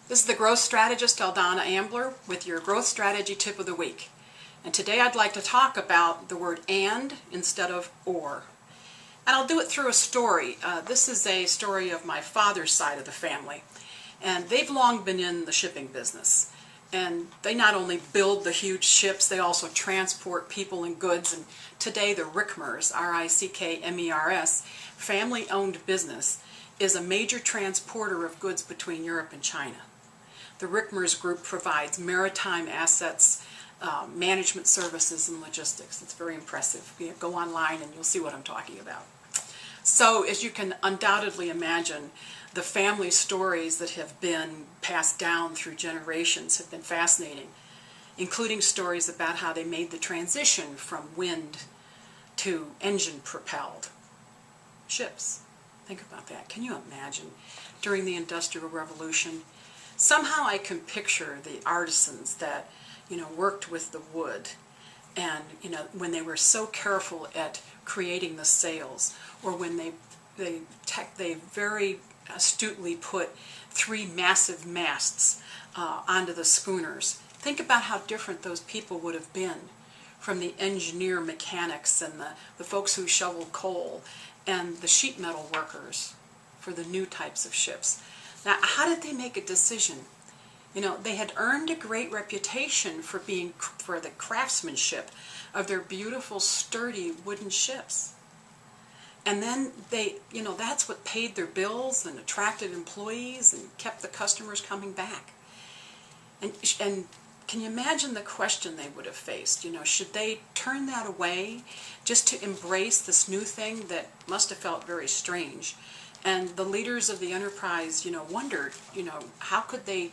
This is the growth strategist Ambler with your growth strategy tip of the week. And today I'd like to talk about the word and instead of or. And I'll do it through a story. This is a story of my father's side of the family. And they've long been in the shipping business. And they not only build the huge ships, they also transport people and goods. And today the Rickmers, R-I-C-K-M-E-R-S, family-owned business, is a major transporter of goods between Europe and China. The Rickmers Group provides maritime assets, management services, and logistics. It's very impressive. Go online and you'll see what I'm talking about. So, as you can undoubtedly imagine, the family stories that have been passed down through generations have been fascinating, including stories about how they made the transition from wind to engine-propelled ships. Think about that. Can you imagine during the Industrial Revolution? Somehow I can picture the artisans that, worked with the wood, and, when they were so careful at creating the sails, or when they very astutely put 3 massive masts onto the schooners. Think about how different those people would have been from the engineer mechanics and the folks who shoveled coal and the sheet metal workers for the new types of ships. Now, how did they make a decision? They had earned a great reputation for the craftsmanship of their beautiful, sturdy wooden ships. And then that's what paid their bills and attracted employees and kept the customers coming back. And can you imagine the question they would have faced? Should they turn that away just to embrace this new thing that must have felt very strange? And the leaders of the enterprise, wondered, how could they,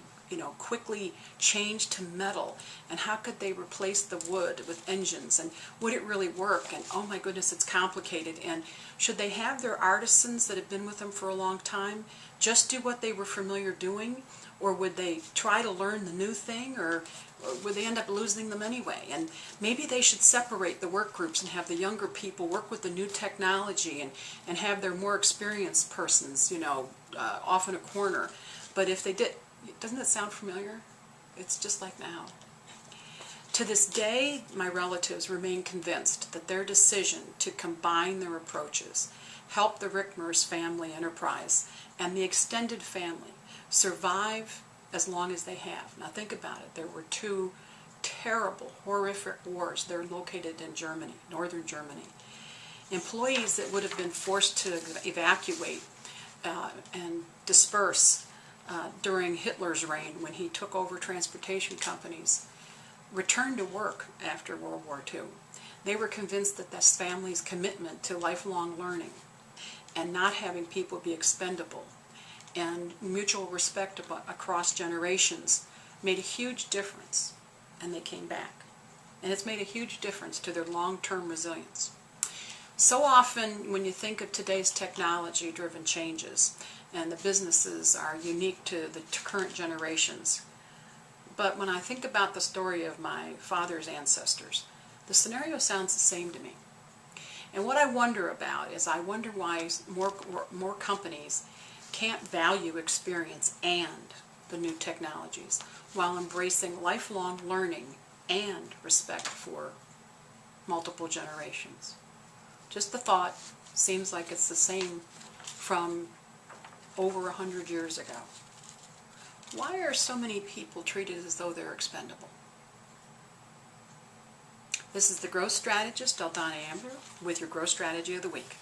quickly change to metal, and how could they replace the wood with engines, and would it really work? And oh my goodness, it's complicated. And should they have their artisans that have been with them for a long time just do what they were familiar doing, or would they try to learn the new thing, or would they end up losing them anyway? And maybe they should separate the work groups and have the younger people work with the new technology and have their more experienced persons, off in a corner. But if they did, doesn't that sound familiar? It's just like now. To this day, my relatives remain convinced that their decision to combine their approaches helped the Rickmers family enterprise and the extended family survive as long as they have. Now think about it. There were 2 terrible, horrific wars. They're located in Germany, northern Germany. Employees that would have been forced to evacuate and disperse during Hitler's reign, when he took over transportation companies, returned to work after World War II. They were convinced that this family's commitment to lifelong learning and not having people be expendable and mutual respect across generations made a huge difference, and they came back. And it's made a huge difference to their long-term resilience. So often when you think of today's technology-driven changes, and the businesses are unique to the current generations, but when I think about the story of my father's ancestors, the scenario sounds the same to me. And what I wonder about is I wonder why more companies can't value experience and the new technologies while embracing lifelong learning and respect for multiple generations. Just the thought. Seems like it's the same from over 100 years ago. Why are so many people treated as though they're expendable? This is the growth strategist, Ambler, with your growth strategy of the week.